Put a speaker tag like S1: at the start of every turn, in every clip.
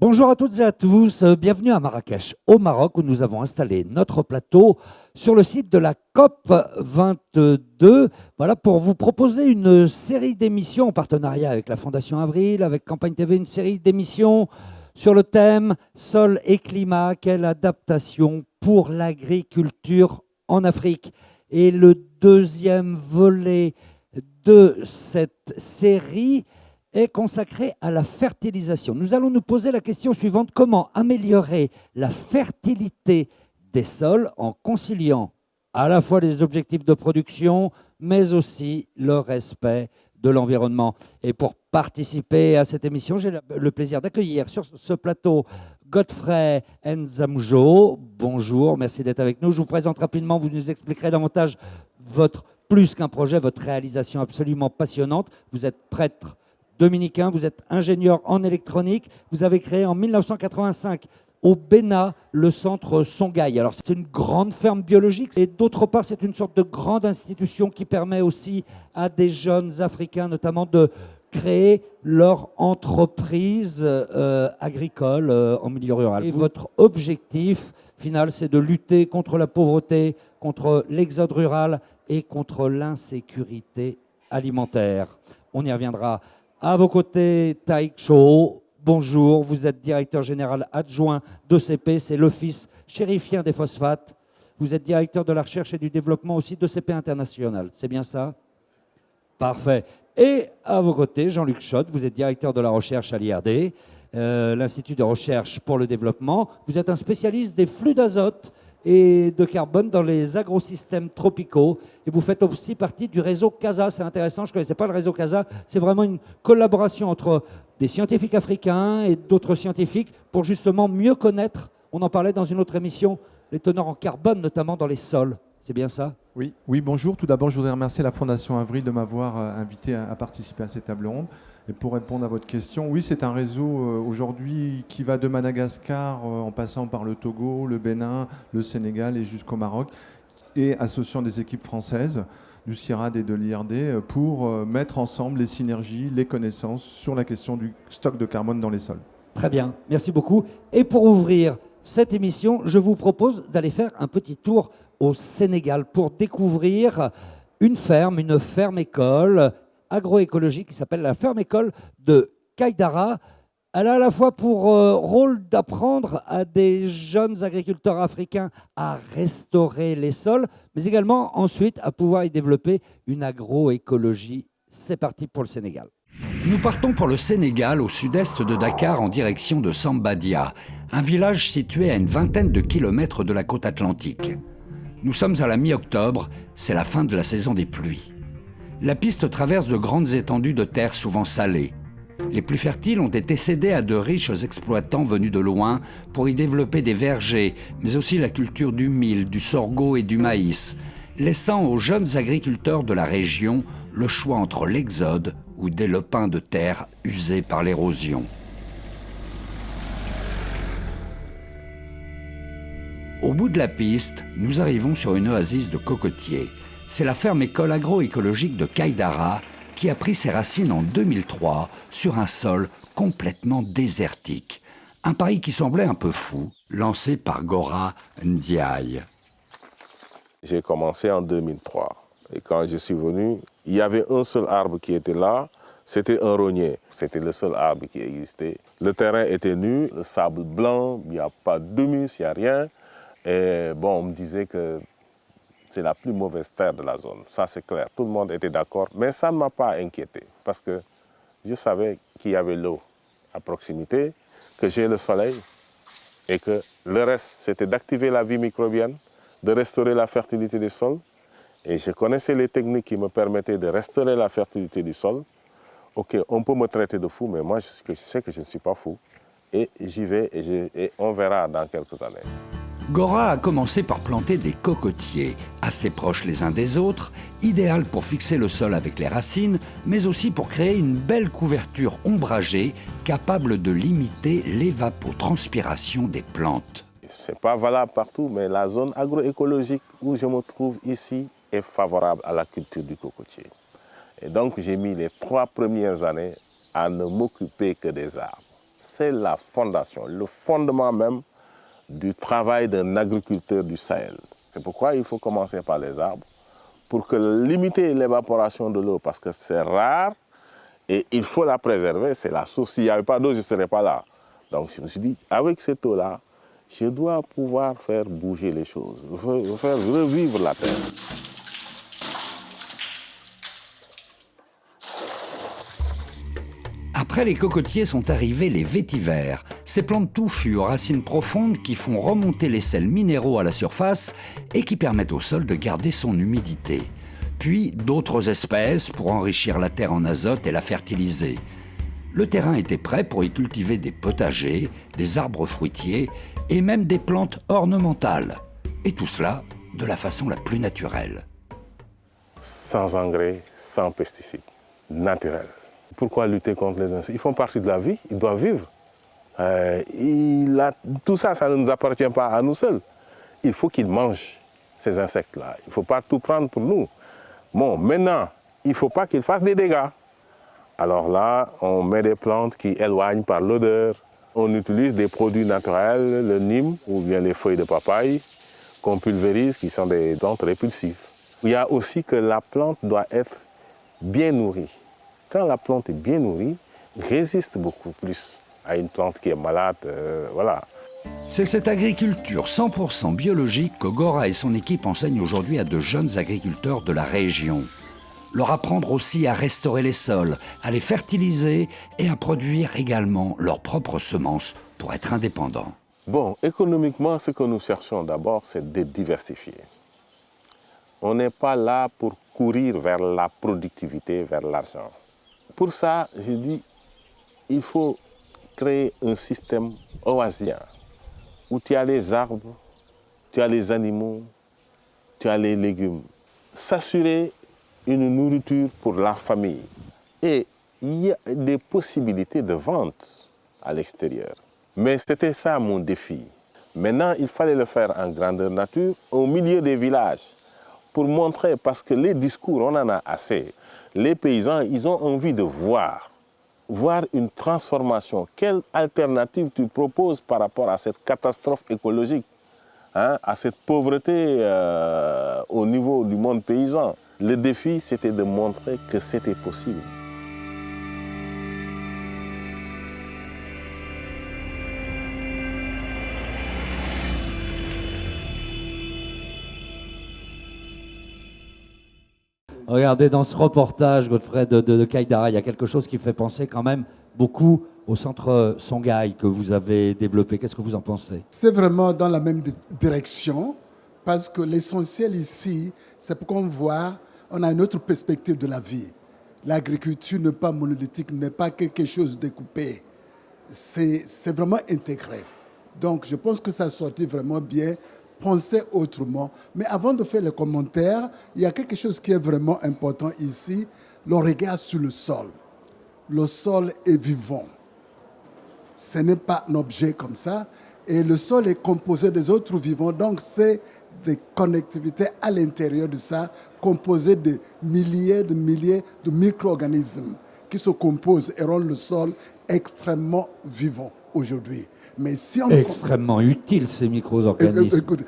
S1: Bonjour à toutes et à tous, bienvenue à Marrakech, au Maroc, où nous avons installé notre plateau sur le site de la COP 22. Voilà, pour vous proposer une série d'émissions en partenariat avec la Fondation Avril, avec Campagne TV, une série d'émissions sur le thème Sol et climat, quelle adaptation pour l'agriculture en Afrique. Et le deuxième volet de cette série est consacré à la fertilisation. Nous allons nous poser la question suivante: comment améliorer la fertilité des sols en conciliant à la fois les objectifs de production, mais aussi le respect de l'environnement? Et pour participer à cette émission, j'ai le plaisir d'accueillir sur ce plateau Godfrey Nzamjo. Bonjour, merci d'être avec nous. Je vous présente rapidement, vous nous expliquerez davantage votre plus qu'un projet, votre réalisation absolument passionnante. Vous êtes prêtre dominicain, vous êtes ingénieur en électronique, vous avez créé en 1985 au Bénin le centre Songhai. Alors c'est une grande ferme biologique et d'autre part c'est une sorte de grande institution qui permet aussi à des jeunes Africains notamment de créer leur entreprise agricole en milieu rural. Et votre objectif final, c'est de lutter contre la pauvreté, contre l'exode rural et contre l'insécurité alimentaire. On y reviendra. À vos côtés, Taïk Cho. Bonjour, vous êtes directeur général adjoint d'ECP, c'est l'Office chérifien des phosphates. Vous êtes directeur de la recherche et du développement aussi d'ECP International, c'est bien ça? Parfait. Et à vos côtés, Jean-Luc Schott, vous êtes directeur de la recherche à l'IRD, l'Institut de recherche pour le développement. Vous êtes un spécialiste des flux d'azote et de carbone dans les agrosystèmes tropicaux. Et vous faites aussi partie du réseau CASA. C'est intéressant, je ne connaissais pas le réseau CASA. C'est vraiment une collaboration entre des scientifiques africains et d'autres scientifiques pour justement mieux connaître, on en parlait dans une autre émission, les teneurs en carbone, notamment dans les sols. C'est bien ça?
S2: Oui, bonjour. Tout d'abord, je voudrais remercier la Fondation Avril de m'avoir invité à participer à cette table ronde. Et pour répondre à votre question, oui, c'est un réseau aujourd'hui qui va de Madagascar en passant par le Togo, le Bénin, le Sénégal et jusqu'au Maroc, et associant des équipes françaises du CIRAD et de l'IRD pour mettre ensemble les synergies, les connaissances sur la question du stock de carbone dans les sols.
S1: Très bien, merci beaucoup. Et pour ouvrir cette émission, je vous propose d'aller faire un petit tour au Sénégal pour découvrir une ferme école agroécologique qui s'appelle la ferme école de Kaïdara. Elle a à la fois pour rôle d'apprendre à des jeunes agriculteurs africains à restaurer les sols, mais également ensuite à pouvoir y développer une agroécologie. C'est parti pour le Sénégal.
S3: Nous partons pour le Sénégal, au sud-est de Dakar, en direction de Sambadia, un village situé à une vingtaine de kilomètres de la côte atlantique. Nous sommes à la mi-octobre, c'est la fin de la saison des pluies. La piste traverse de grandes étendues de terre souvent salées. Les plus fertiles ont été cédés à de riches exploitants venus de loin pour y développer des vergers, mais aussi la culture du mil, du sorgho et du maïs, laissant aux jeunes agriculteurs de la région le choix entre l'exode ou des lopins de terre usés par l'érosion. Au bout de la piste, nous arrivons sur une oasis de cocotiers. C'est la ferme école agroécologique de Kaïdara qui a pris ses racines en 2003 sur un sol complètement désertique. Un pari qui semblait un peu fou, lancé par Gora Ndiaye.
S4: J'ai commencé en 2003 et quand je suis venu, il y avait un seul arbre qui était là, c'était un rognier. C'était le seul arbre qui existait. Le terrain était nu, le sable blanc, il n'y a pas d'humus, il n'y a rien. Et bon, on me disait que c'est la plus mauvaise terre de la zone. Ça, c'est clair. Tout le monde était d'accord. Mais ça ne m'a pas inquiété parce que je savais qu'il y avait l'eau à proximité, que j'ai le soleil et que le reste, c'était d'activer la vie microbienne, de restaurer la fertilité des sols. Et je connaissais les techniques qui me permettaient de restaurer la fertilité du sol. Ok, on peut me traiter de fou, mais moi, je sais que je ne suis pas fou. Et j'y vais et on verra dans quelques années.
S3: Gora a commencé par planter des cocotiers, assez proches les uns des autres, idéal pour fixer le sol avec les racines, mais aussi pour créer une belle couverture ombragée capable de limiter l'évapotranspiration des plantes.
S4: Ce n'est pas valable partout, mais la zone agroécologique où je me trouve ici est favorable à la culture du cocotier. Et donc j'ai mis les 3 premières années à ne m'occuper que des arbres. c'est la fondation, le fondement même du travail d'un agriculteur du Sahel. C'est pourquoi il faut commencer par les arbres, pour limiter l'évaporation de l'eau, parce que c'est rare et il faut la préserver, c'est la source. S'il n'y avait pas d'eau, je ne serais pas là. Donc je me suis dit, avec cette eau-là, je dois pouvoir faire bouger les choses, faire revivre la terre.
S3: Après les cocotiers sont arrivés les vétivers, ces plantes touffues aux racines profondes qui font remonter les sels minéraux à la surface et qui permettent au sol de garder son humidité. Puis d'autres espèces pour enrichir la terre en azote et la fertiliser. Le terrain était prêt pour y cultiver des potagers, des arbres fruitiers et même des plantes ornementales. Et tout cela de la façon la plus naturelle.
S4: Sans engrais, sans pesticides, naturel. Pourquoi lutter contre les insectes? Ils font partie de la vie, ils doivent vivre. Tout ça, ça ne nous appartient pas à nous seuls. Il faut qu'ils mangent ces insectes-là. Il ne faut pas tout prendre pour nous. Bon, maintenant, il ne faut pas qu'ils fassent des dégâts. Alors là, on met des plantes qui éloignent par l'odeur. On utilise des produits naturels, le nîmes ou bien les feuilles de papaye qu'on pulvérise, qui sont des plantes répulsives. Il y a aussi que la plante doit être bien nourrie. Quand la plante est bien nourrie, elle résiste beaucoup plus à une plante qui est malade. Voilà.
S3: C'est cette agriculture 100% biologique que Gora et son équipe enseignent aujourd'hui à de jeunes agriculteurs de la région. Leur apprendre aussi à restaurer les sols, à les fertiliser et à produire également leurs propres semences pour être indépendants.
S4: Bon, économiquement, ce que nous cherchons d'abord, c'est de diversifier. On n'est pas là pour courir vers la productivité, vers l'argent. Pour ça, je dis, il faut créer un système oasien où tu as les arbres, tu as les animaux, tu as les légumes. S'assurer une nourriture pour la famille. Et il y a des possibilités de vente à l'extérieur. Mais c'était ça mon défi. Maintenant, il fallait le faire en grandeur nature, au milieu des villages, pour montrer, parce que les discours, on en a assez. Les paysans, ils ont envie de voir une transformation. Quelle alternative tu proposes par rapport à cette catastrophe écologique, à cette pauvreté au niveau du monde paysan? Le défi, c'était de montrer que c'était possible.
S1: Regardez, dans ce reportage, Godfrey, de Kaïdara, il y a quelque chose qui fait penser quand même beaucoup au centre Songhai que vous avez développé. Qu'est-ce que vous en pensez?
S5: C'est vraiment dans la même direction, parce que l'essentiel ici, c'est pour qu'on voit, on a une autre perspective de la vie. L'agriculture n'est pas monolithique, n'est pas quelque chose de découpé. C'est vraiment intégré. Donc, je pense que ça sortit vraiment bien. Penser autrement. Mais avant de faire les commentaires, il y a quelque chose qui est vraiment important ici. L'on regarde sur le sol. Le sol est vivant. Ce n'est pas un objet comme ça. Et le sol est composé des autres vivants. Donc, c'est des connectivités à l'intérieur de ça, composées de milliers de micro-organismes qui se composent et rendent le sol extrêmement vivant aujourd'hui. Mais si on...
S1: Extrêmement utile, ces micro-organismes.
S5: Écoute,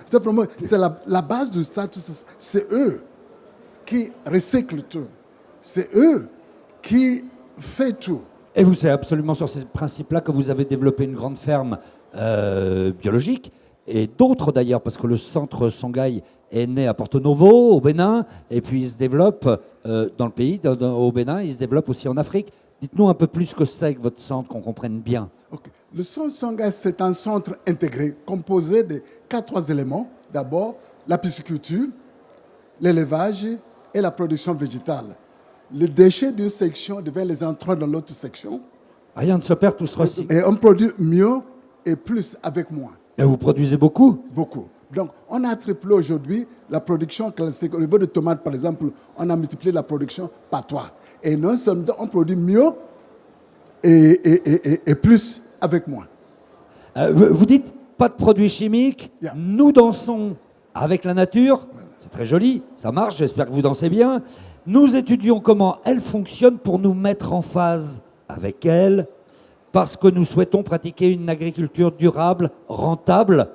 S5: c'est la base de ça, tout ça. C'est eux qui recyclent tout. C'est eux qui font tout.
S1: Et vous, c'est absolument sur ces principes-là que vous avez développé une grande ferme biologique, et d'autres d'ailleurs, parce que le centre Songhai est né à Porto Novo, au Bénin, et puis il se développe dans le pays, au Bénin, il se développe aussi en Afrique. Dites-nous un peu plus ce que c'est que votre centre, qu'on comprenne bien.
S5: Okay. Le centre Songhai, c'est un centre intégré, composé de 4 éléments. D'abord, la pisciculture, l'élevage et la production végétale. Les déchets d'une section devaient les entrer dans l'autre section.
S1: Rien ne se perd, tout se recycle.
S5: Et on produit mieux et plus avec moins.
S1: Et vous produisez beaucoup?
S5: Beaucoup. Donc, on a triplé aujourd'hui la production classique. Au niveau de tomates, par exemple, on a multiplié la production par 3. Et non seulement on produit mieux et plus avec moins.
S1: Vous dites pas de produits chimiques,
S5: Yeah.
S1: Nous dansons avec la nature, c'est très joli, ça marche, j'espère que vous dansez bien. Nous étudions comment elle fonctionne pour nous mettre en phase avec elle, parce que nous souhaitons pratiquer une agriculture durable, rentable,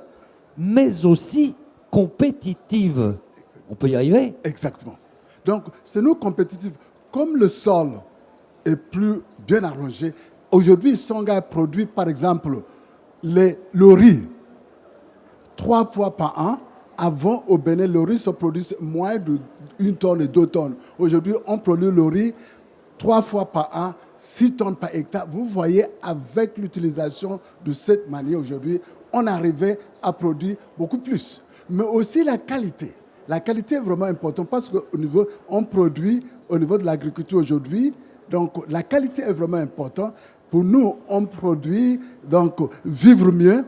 S1: mais aussi compétitive. On peut y arriver?
S5: Exactement. Donc, c'est nous compétitifs. Comme le sol est plus bien arrangé, aujourd'hui, Songhai produit, par exemple, le riz 3 fois par an. Avant, au Bénin, le riz se produit moins d'1 tonne et 2 tonnes. Aujourd'hui, on produit le riz 3 fois par an, 6 tonnes par hectare. Vous voyez, avec l'utilisation de cette manière aujourd'hui, on arrivait à produire beaucoup plus. Mais aussi la qualité. La qualité est vraiment importante parce qu'on produit au niveau de l'agriculture aujourd'hui. Donc, la qualité est vraiment importante. Pour nous, on produit donc vivre mieux,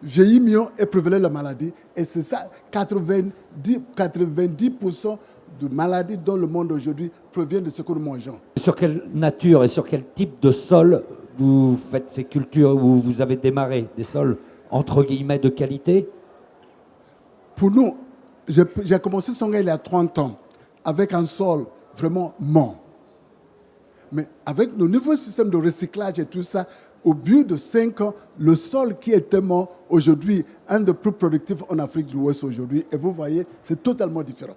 S5: vieillir mieux et prévenir la maladie. Et c'est ça, 90% de maladies dans le monde aujourd'hui proviennent de ce que nous mangeons.
S1: Sur quelle nature et sur quel type de sol vous faites ces cultures, où vous avez démarré des sols entre guillemets de qualité?
S5: Pour nous, j'ai commencé Songhai il y a 30 ans avec un sol vraiment mort. Mais avec le nouveau système de recyclage et tout ça, au bout de 5 ans, le sol qui était mort, aujourd'hui, un des plus productifs en Afrique de l'Ouest aujourd'hui. Et vous voyez, c'est totalement différent.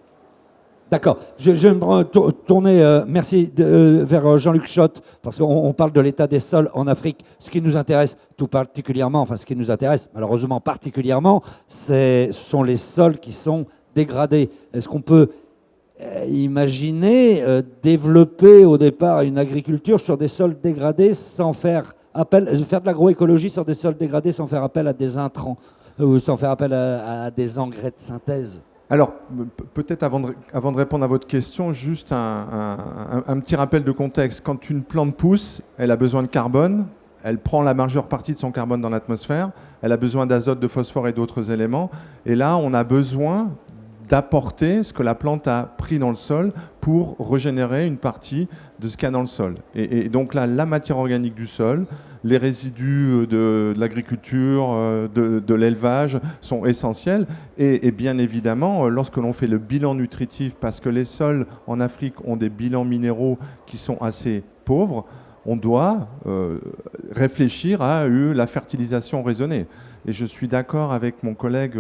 S1: D'accord. Je vais me tourner, merci, vers Jean-Luc Schott, parce qu'on parle de l'état des sols en Afrique. Ce qui nous intéresse tout particulièrement, enfin ce qui nous intéresse malheureusement particulièrement, ce sont les sols qui sont dégradés. Est-ce qu'on peut imaginer développer au départ une agriculture sur des sols dégradés sans faire de l'agroécologie sur des sols dégradés sans faire appel à des intrants ou sans faire appel à des engrais de synthèse?
S2: Alors, peut-être avant de répondre à votre question, juste un petit rappel de contexte. Quand une plante pousse, elle a besoin de carbone, elle prend la majeure partie de son carbone dans l'atmosphère, elle a besoin d'azote, de phosphore et d'autres éléments. Et là, on a besoin d'apporter ce que la plante a pris dans le sol pour régénérer une partie de ce qu'il y a dans le sol. Et donc là, la matière organique du sol, les résidus de l'agriculture, de l'élevage sont essentiels. Et bien évidemment, lorsque l'on fait le bilan nutritif, parce que les sols en Afrique ont des bilans minéraux qui sont assez pauvres, on doit réfléchir à la fertilisation raisonnée. Et je suis d'accord avec mon collègue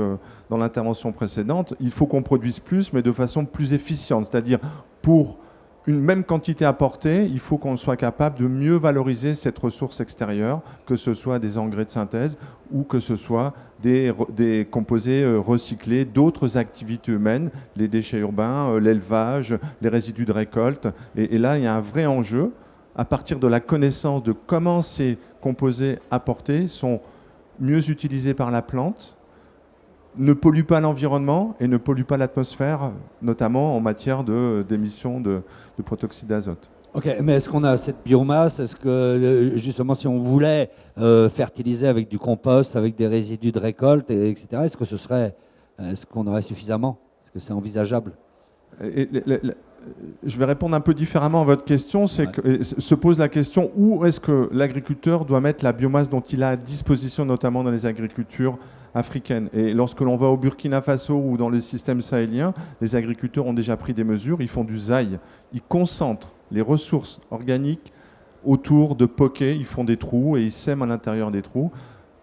S2: dans l'intervention précédente, il faut qu'on produise plus, mais de façon plus efficiente. C'est-à-dire, pour une même quantité apportée, il faut qu'on soit capable de mieux valoriser cette ressource extérieure, que ce soit des engrais de synthèse ou que ce soit des composés recyclés d'autres activités humaines, les déchets urbains, l'élevage, les résidus de récolte. Et là, il y a un vrai enjeu à partir de la connaissance de comment ces composés apportés sont mieux utilisés par la plante, ne polluent pas l'environnement et ne polluent pas l'atmosphère, notamment en matière d'émissions de protoxyde d'azote.
S1: Ok, mais est-ce qu'on a cette biomasse? Est-ce que, justement, si on voulait fertiliser avec du compost, avec des résidus de récolte, etc., est-ce qu'on aurait suffisamment? Est-ce que c'est envisageable?
S2: Je vais répondre un peu différemment à votre question. Se pose la question, où est-ce que l'agriculteur doit mettre la biomasse dont il a à disposition, notamment dans les agricultures africaines. Et lorsque l'on va au Burkina Faso ou dans les systèmes sahéliens, les agriculteurs ont déjà pris des mesures, ils font du zaï. Ils concentrent les ressources organiques autour de poquets, ils font des trous et ils sèment à l'intérieur des trous.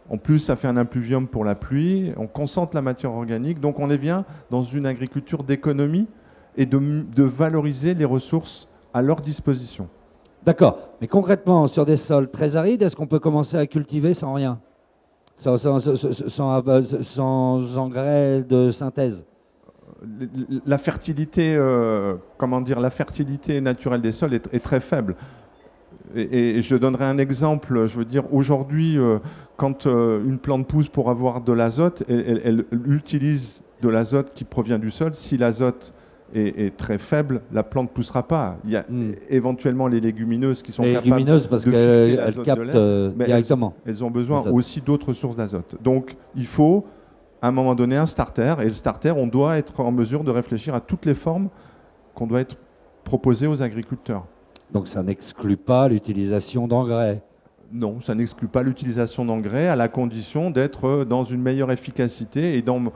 S2: En plus, ça fait un impluvium pour la pluie, on concentre la matière organique, donc on est bien dans une agriculture d'économie et de valoriser les ressources à leur disposition.
S1: D'accord. Mais concrètement, sur des sols très arides, est-ce qu'on peut commencer à cultiver sans rien, sans engrais de synthèse?
S2: La fertilité, la fertilité naturelle des sols est très faible. Et je donnerai un exemple. Je veux dire, aujourd'hui, quand une plante pousse pour avoir de l'azote, elle utilise de l'azote qui provient du sol. Si l'azote est très faible, la plante ne poussera pas. Il y a éventuellement les légumineuses qui sont capables de fixer l'azote de l'air, mais
S1: directement.
S2: Elles ont besoin aussi d'autres sources d'azote. Donc, il faut, à un moment donné, un starter. Et le starter, on doit être en mesure de réfléchir à toutes les formes qu'on doit être proposées aux agriculteurs.
S1: Donc, ça n'exclut pas l'utilisation d'engrais?
S2: Non, ça n'exclut pas l'utilisation d'engrais à la condition d'être dans une meilleure efficacité et d'en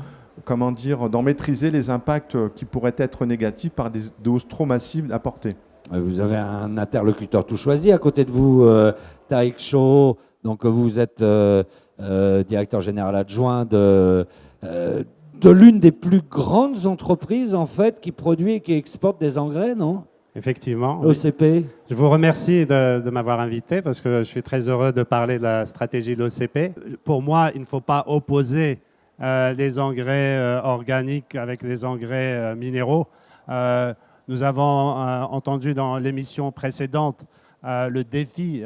S2: maîtriser les impacts qui pourraient être négatifs par des doses trop massives apportées.
S1: Vous avez un interlocuteur tout choisi à côté de vous, Taïk Cho, donc vous êtes directeur général adjoint de l'une des plus grandes entreprises en fait qui produit et qui exporte des engrais, non?
S6: Effectivement. Oui.
S1: L'OCP.
S6: Je vous remercie de m'avoir invité parce que je suis très heureux de parler de la stratégie de l'OCP. Pour moi, il ne faut pas opposer les engrais organiques avec les engrais minéraux. Nous avons entendu dans l'émission précédente le défi,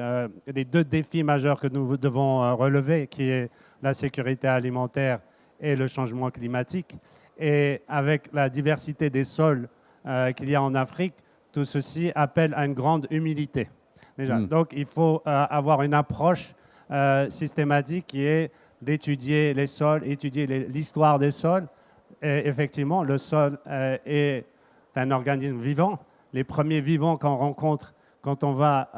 S6: les deux défis majeurs que nous devons relever, qui est la sécurité alimentaire et le changement climatique. Et avec la diversité des sols qu'il y a en Afrique, tout ceci appelle à une grande humilité. Déjà. Donc, il faut avoir une approche systématique qui est d'étudier les sols, étudier l'histoire des sols. Et effectivement, le sol est un organisme vivant. Les premiers vivants qu'on rencontre quand on va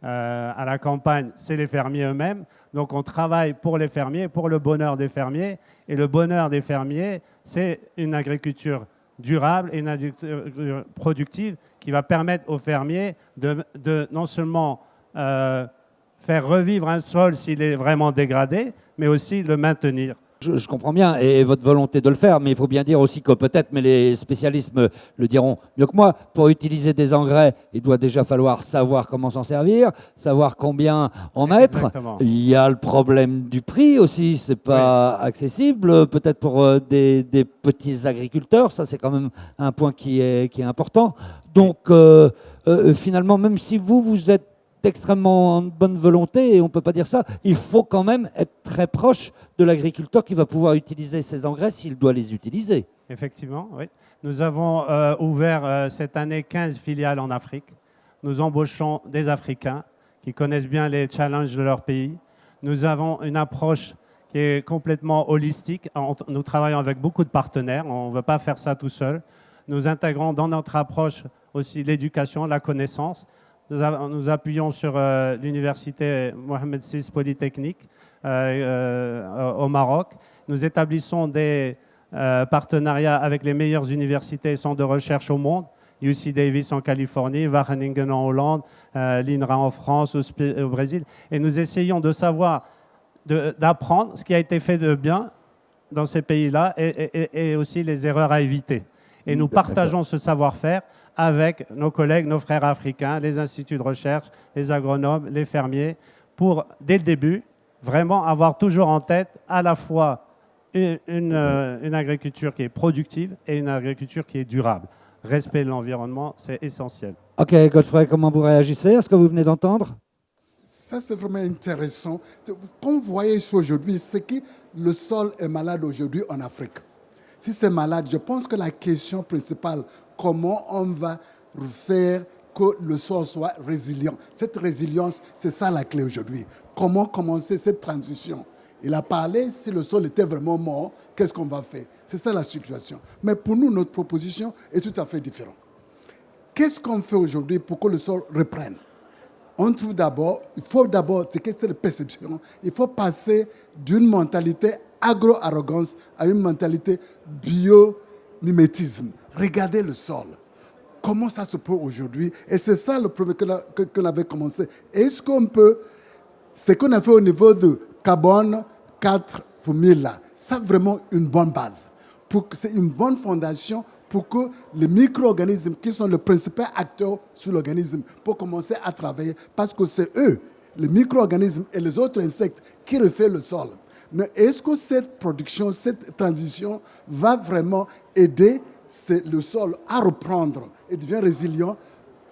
S6: à la campagne, c'est les fermiers eux-mêmes. Donc, on travaille pour les fermiers, pour le bonheur des fermiers. Et le bonheur des fermiers, c'est une agriculture durable et une agriculture productive qui va permettre aux fermiers de non seulement faire revivre un sol s'il est vraiment dégradé, mais aussi le maintenir.
S1: Je comprends bien et votre volonté de le faire, mais il faut bien dire aussi que peut-être, mais les spécialistes le diront mieux que moi, pour utiliser des engrais, il doit déjà falloir savoir comment s'en servir, savoir combien en mettre.
S6: Exactement.
S1: Il y a le problème du prix aussi, c'est pas accessible, peut-être pour des petits agriculteurs, ça c'est quand même un point qui est important. Donc finalement, même si vous êtes extrêmement en bonne volonté, et on ne peut pas dire ça, il faut quand même être très proche de l'agriculteur qui va pouvoir utiliser ces engrais s'il doit les utiliser.
S6: Effectivement, oui. Nous avons ouvert cette année 15 filiales en Afrique. Nous embauchons des Africains qui connaissent bien les challenges de leur pays. Nous avons une approche qui est complètement holistique. Nous travaillons avec beaucoup de partenaires. On ne veut pas faire ça tout seul. Nous intégrons dans notre approche aussi l'éducation, la connaissance. Nous appuyons sur l'université Mohamed VI Polytechnique au Maroc. Nous établissons des partenariats avec les meilleures universités et centres de recherche au monde. UC Davis en Californie, Wageningen en Hollande, l'INRA en France, au Brésil. Et nous essayons de savoir, d'apprendre ce qui a été fait de bien dans ces pays-là et aussi les erreurs à éviter. Et nous partageons ce savoir-faire avec nos collègues, nos frères africains, les instituts de recherche, les agronomes, les fermiers, pour, dès le début, vraiment avoir toujours en tête à la fois une agriculture qui est productive et une agriculture qui est durable. Respect de l'environnement, c'est essentiel.
S1: Ok, Godfrey, comment vous réagissez à ce que vous venez d'entendre?
S5: Ça, c'est vraiment intéressant. Comme vous voyez ici aujourd'hui, c'est que le sol est malade aujourd'hui en Afrique. Si c'est malade, je pense que la question principale, comment on va faire que le sol soit résilient. Cette résilience, c'est ça la clé aujourd'hui. Comment commencer cette transition? Il a parlé, si le sol était vraiment mort, qu'est-ce qu'on va faire? C'est ça la situation. Mais pour nous, notre proposition est tout à fait différente. Qu'est-ce qu'on fait aujourd'hui pour que le sol reprenne? On trouve d'abord, il faut d'abord, c'est question de perception, il faut passer d'une mentalité agro-arrogance à une mentalité bio-mimétisme. Regardez le sol. Comment ça se peut aujourd'hui? Et c'est ça le premier qu'on avait commencé. Est-ce qu'on peut, ce qu'on a fait au niveau de carbone 4 pour 1000 là, ça vraiment une bonne base. C'est une bonne fondation pour que les micro-organismes, qui sont le principal acteur sur l'organisme, pour commencer à travailler, parce que c'est eux, les micro-organismes et les autres insectes, qui refait le sol. Mais est-ce que cette production, cette transition va vraiment aider le sol à reprendre et devient résilient?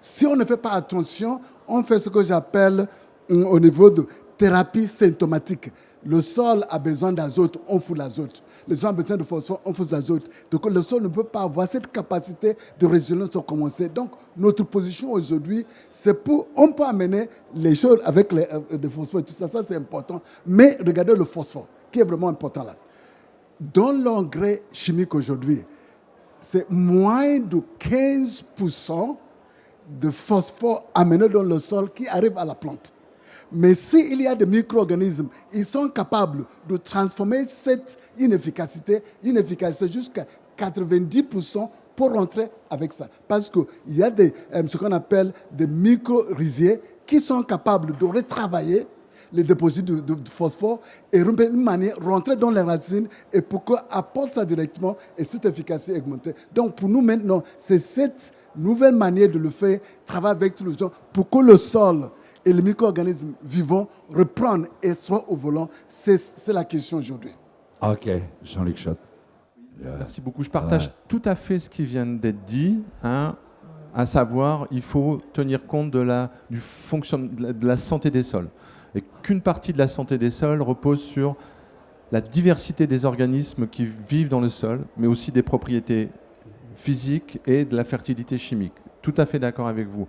S5: Si on ne fait pas attention, on fait ce que j'appelle au niveau de thérapie symptomatique. Le sol a besoin d'azote, on fout l'azote. Les gens ont besoin de phosphore, on fout l'azote. Donc le sol ne peut pas avoir cette capacité de résilience pour commencer. Donc notre position aujourd'hui, c'est pour, on peut amener les choses avec les phosphore et tout ça, ça c'est important. Mais regardez le phosphore, qui est vraiment important là. Dans l'engrais chimique aujourd'hui, c'est moins de 15% de phosphore amené dans le sol qui arrive à la plante. Mais s'il y a des micro-organismes, ils sont capables de transformer cette inefficacité jusqu'à 90% pour rentrer avec ça. Parce qu'il y a ce qu'on appelle des micro-riziers qui sont capables de retravailler les dépôts de phosphore et d'une manière rentrer dans les racines et pour qu'on apporte ça directement et cette efficacité augmentée. Donc pour nous maintenant, c'est cette nouvelle manière de le faire, travailler avec tous les gens pour que le sol et les micro-organismes vivants reprennent et soient au volant. C'est la question aujourd'hui.
S1: Ok, Jean-Luc Schott.
S2: Merci beaucoup. Je partage tout à fait ce qui vient d'être dit, hein, à savoir il faut tenir compte de la santé des sols. Et qu'une partie de la santé des sols repose sur la diversité des organismes qui vivent dans le sol, mais aussi des propriétés physiques et de la fertilité chimique. Tout à fait d'accord avec vous.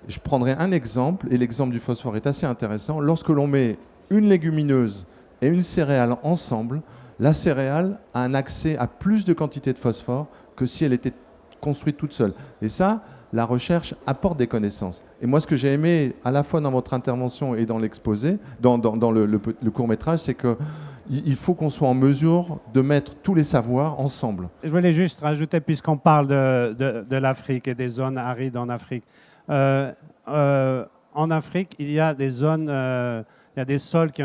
S2: Je prendrai un exemple, et l'exemple du phosphore est assez intéressant. Lorsque l'on met une légumineuse et une céréale ensemble, la céréale a un accès à plus de quantité de phosphore que si elle était construite toute seule. Et ça, la recherche apporte des connaissances. Et moi, ce que j'ai aimé, à la fois dans votre intervention et dans l'exposé, dans le court-métrage, c'est qu'il faut qu'on soit en mesure de mettre tous les savoirs ensemble.
S6: Je voulais juste rajouter, puisqu'on parle de l'Afrique et des zones arides en Afrique. En Afrique, il y a des zones, il y a des sols qui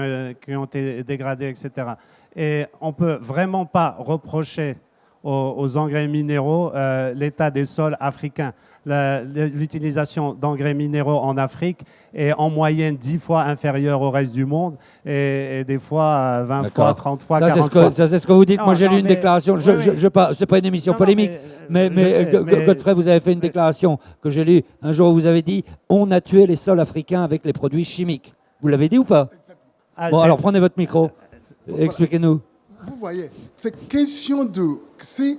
S6: ont été dégradés, etc. Et on ne peut vraiment pas reprocher aux engrais minéraux l'état des sols africains. L'utilisation d'engrais minéraux en Afrique est en moyenne 10 fois inférieure au reste du monde et des fois 20 fois, 30 fois, 40 fois.
S1: Ça, c'est ce que vous dites.
S6: Non,
S1: Moi, j'ai lu une
S6: mais-
S1: déclaration.
S6: oui,
S1: C'est pas une émission
S6: Non,
S1: polémique.
S6: mais
S1: Godfrey, vous avez fait une déclaration que j'ai lue un jour où vous avez dit on a tué les sols africains avec les produits chimiques. Vous l'avez dit ou pas? Bon, alors prenez votre micro. Expliquez-nous.
S5: Vous voyez, c'est question de... Si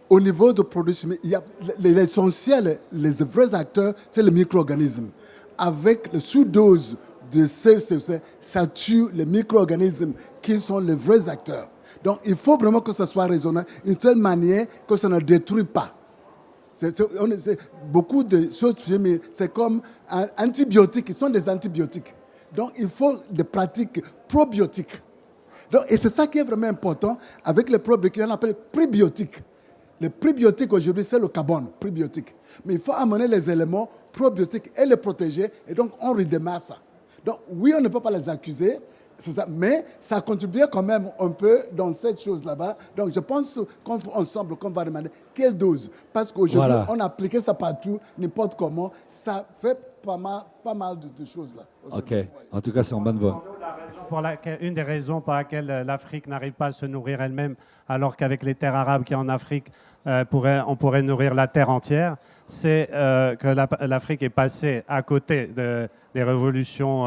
S5: au niveau de production, il y a l'essentiel, les vrais acteurs, c'est les micro-organismes. Avec la sous-dose de CCC, ça tue les micro-organismes qui sont les vrais acteurs. Donc il faut vraiment que ça soit raisonnable, d'une telle manière que ça ne détruit pas. Beaucoup de choses, mais c'est comme antibiotiques, ils sont des antibiotiques. Donc il faut des pratiques probiotiques. Donc, et c'est ça qui est vraiment important avec les probiotiques qu'on appelle prébiotiques. Les prébiotiques aujourd'hui, c'est le carbone, prébiotique. Mais il faut amener les éléments probiotiques et les protéger, et donc on redémarre ça. Donc oui, on ne peut pas les accuser, c'est ça, mais ça contribue quand même un peu dans cette chose là-bas. Donc je pense qu'ensemble, qu'on va demander quelle dose. Parce qu'aujourd'hui, on a appliqué ça partout, n'importe comment, ça fait pas mal de choses là.
S1: Ok, en tout cas, c'est en bonne voie.
S6: Une des raisons pour laquelle l'Afrique n'arrive pas à se nourrir elle-même, alors qu'avec les terres arabes qu'il y a en Afrique, on pourrait nourrir la terre entière, c'est que l'Afrique est passée à côté des révolutions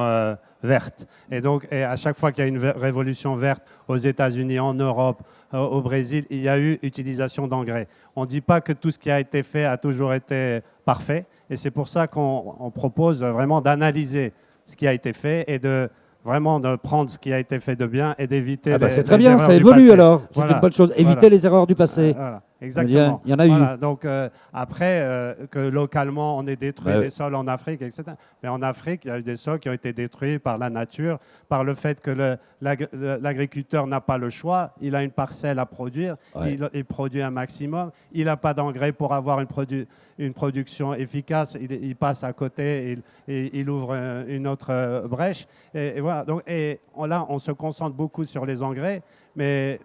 S6: vertes. Et donc, à chaque fois qu'il y a une révolution verte aux États-Unis, en Europe, au Brésil, il y a eu utilisation d'engrais. On ne dit pas que tout ce qui a été fait a toujours été parfait. Et c'est pour ça qu'on propose vraiment d'analyser ce qui a été fait et de vraiment de prendre ce qui a été fait de bien et d'éviter
S1: c'est très bien, ça évolue alors. C'est une bonne chose. Éviter les erreurs du passé.
S6: Voilà. Exactement.
S1: Il y en a eu.
S6: Donc après, que localement, on ait détruit les sols en Afrique, etc. Mais en Afrique, il y a eu des sols qui ont été détruits par la nature, par le fait que l'agriculteur n'a pas le choix. Il a une parcelle à produire, il produit un maximum. Il n'a pas d'engrais pour avoir une production efficace. Il passe à côté, il ouvre une autre brèche. Et voilà. Donc, là, on se concentre beaucoup sur les engrais. Mais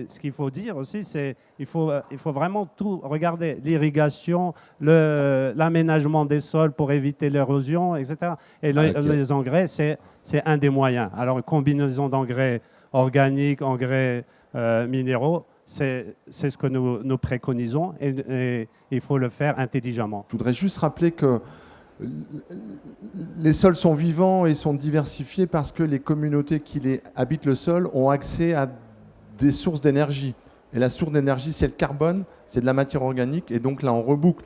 S6: ce qu'il faut dire aussi, c'est qu'il faut vraiment tout regarder. L'irrigation, l'aménagement des sols pour éviter l'érosion, etc. Et les engrais, c'est un des moyens. Alors, une combinaison d'engrais organiques, engrais minéraux, c'est ce que nous préconisons et il faut le faire intelligemment.
S2: Je voudrais juste rappeler que les sols sont vivants et sont diversifiés parce que les communautés qui habitent le sol ont accès à des sources d'énergie. Et la source d'énergie, c'est le carbone, c'est de la matière organique. Et donc là, on reboucle.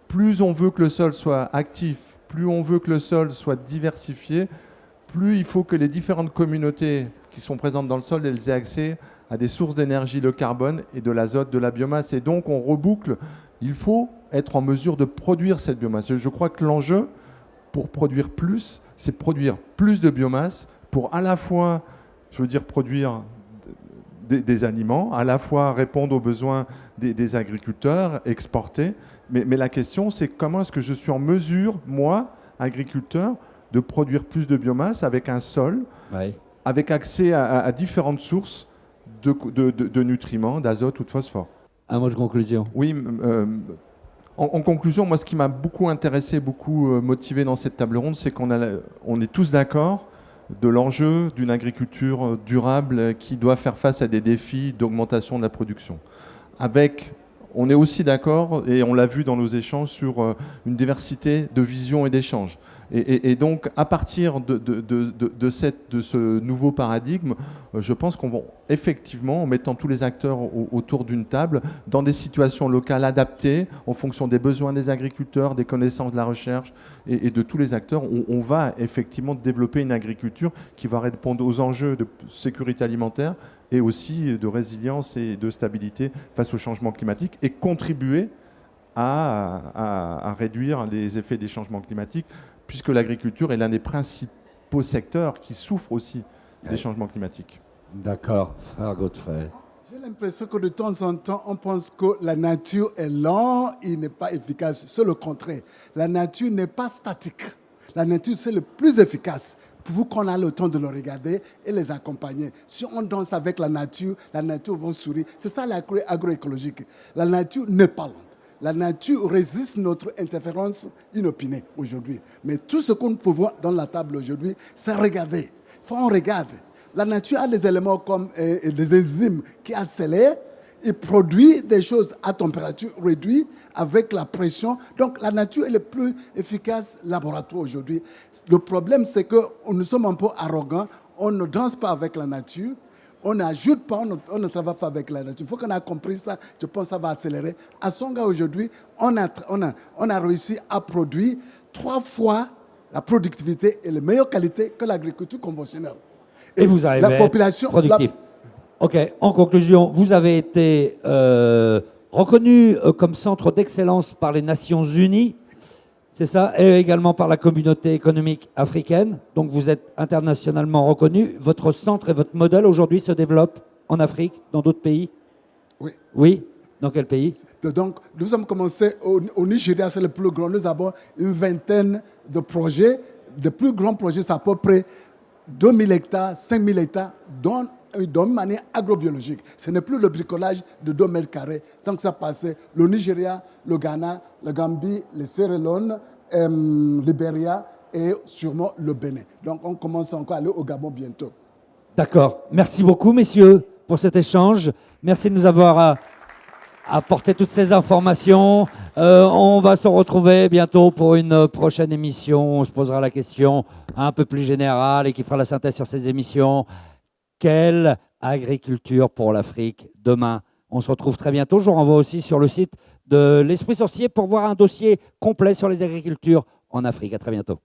S2: Plus on veut que le sol soit actif, plus on veut que le sol soit diversifié, plus il faut que les différentes communautés qui sont présentes dans le sol, elles aient accès à des sources d'énergie, le carbone et de l'azote, de la biomasse. Et donc, on reboucle. Il faut être en mesure de produire cette biomasse. Je crois que l'enjeu, pour produire plus, c'est produire plus de biomasse pour à la fois, produire des aliments, à la fois répondre aux besoins des agriculteurs, exporter. Mais la question, c'est comment est-ce que je suis en mesure, moi, agriculteur, de produire plus de biomasse avec un sol,
S1: Ouais.
S2: avec accès à différentes sources de nutriments, d'azote ou de phosphore.
S1: Un mot de conclusion.
S2: Oui, en conclusion, moi, ce qui m'a beaucoup intéressé, beaucoup motivé dans cette table ronde, c'est qu'on est tous d'accord de l'enjeu d'une agriculture durable qui doit faire face à des défis d'augmentation de la production. On est aussi d'accord, et on l'a vu dans nos échanges, sur une diversité de visions et d'échanges. Et donc, à partir de ce nouveau paradigme, je pense qu'on va effectivement, en mettant tous les acteurs autour d'une table, dans des situations locales adaptées, en fonction des besoins des agriculteurs, des connaissances de la recherche et de tous les acteurs, on va effectivement développer une agriculture qui va répondre aux enjeux de sécurité alimentaire et aussi de résilience et de stabilité face au changement climatique et contribuer à réduire les effets des changements climatiques, puisque l'agriculture est l'un des principaux secteurs qui souffrent aussi des changements climatiques.
S1: D'accord, frère Godfrey.
S5: J'ai l'impression que de temps en temps, on pense que la nature est lente, il n'est pas efficace. C'est le contraire. La nature n'est pas statique. La nature, c'est le plus efficace. Pour vous qu'on a le temps de le regarder et les accompagner. Si on danse avec la nature va sourire. C'est ça l'agroécologique. La nature n'est pas lente. La nature résiste notre interférence inopinée aujourd'hui. Mais tout ce que nous pouvons dans la table aujourd'hui, c'est regarder. Il faut qu'on regarde. La nature a des éléments comme des enzymes qui accélèrent et produit des choses à température réduite avec la pression. Donc la nature est le plus efficace laboratoire aujourd'hui. Le problème, c'est que nous sommes un peu arrogants. On ne danse pas avec la nature. On n'ajoute pas, on ne travaille pas avec la nature. Il faut qu'on ait compris ça. Je pense que ça va accélérer. À Songa, aujourd'hui, on a réussi à produire 3 fois la productivité et les meilleures qualités que l'agriculture conventionnelle.
S1: Et vous arrivez
S5: la population,
S1: productif. Ok, en conclusion, vous avez été reconnu comme centre d'excellence par les Nations Unies, c'est ça, et également par la communauté économique africaine. Donc vous êtes internationalement reconnu. Votre centre et votre modèle aujourd'hui se développent en Afrique, dans d'autres pays?
S5: Oui.
S1: Oui? Dans quel pays?
S5: Donc, nous avons commencé au Nigeria, c'est le plus grand. Nous avons une vingtaine de projets. Les plus grands projets, c'est à peu près 2000 hectares, 5000 hectares, dans une manière agrobiologique. Ce n'est plus le bricolage de 2 mètres carrés. Tant que ça passait, le Nigeria, le Ghana, la Gambie, le Sierra Leone, Libéria et sûrement le Bénin. Donc, on commence encore à aller au Gabon bientôt.
S1: D'accord. Merci beaucoup, messieurs, pour cet échange. Merci de nous avoir apporté toutes ces informations. On va se retrouver bientôt pour une prochaine émission. On se posera la question un peu plus générale et qui fera la synthèse sur ces émissions. Quelle agriculture pour l'Afrique demain? On se retrouve très bientôt. Je vous renvoie aussi sur le site de l'Esprit Sorcier pour voir un dossier complet sur les agricultures en Afrique. À très bientôt.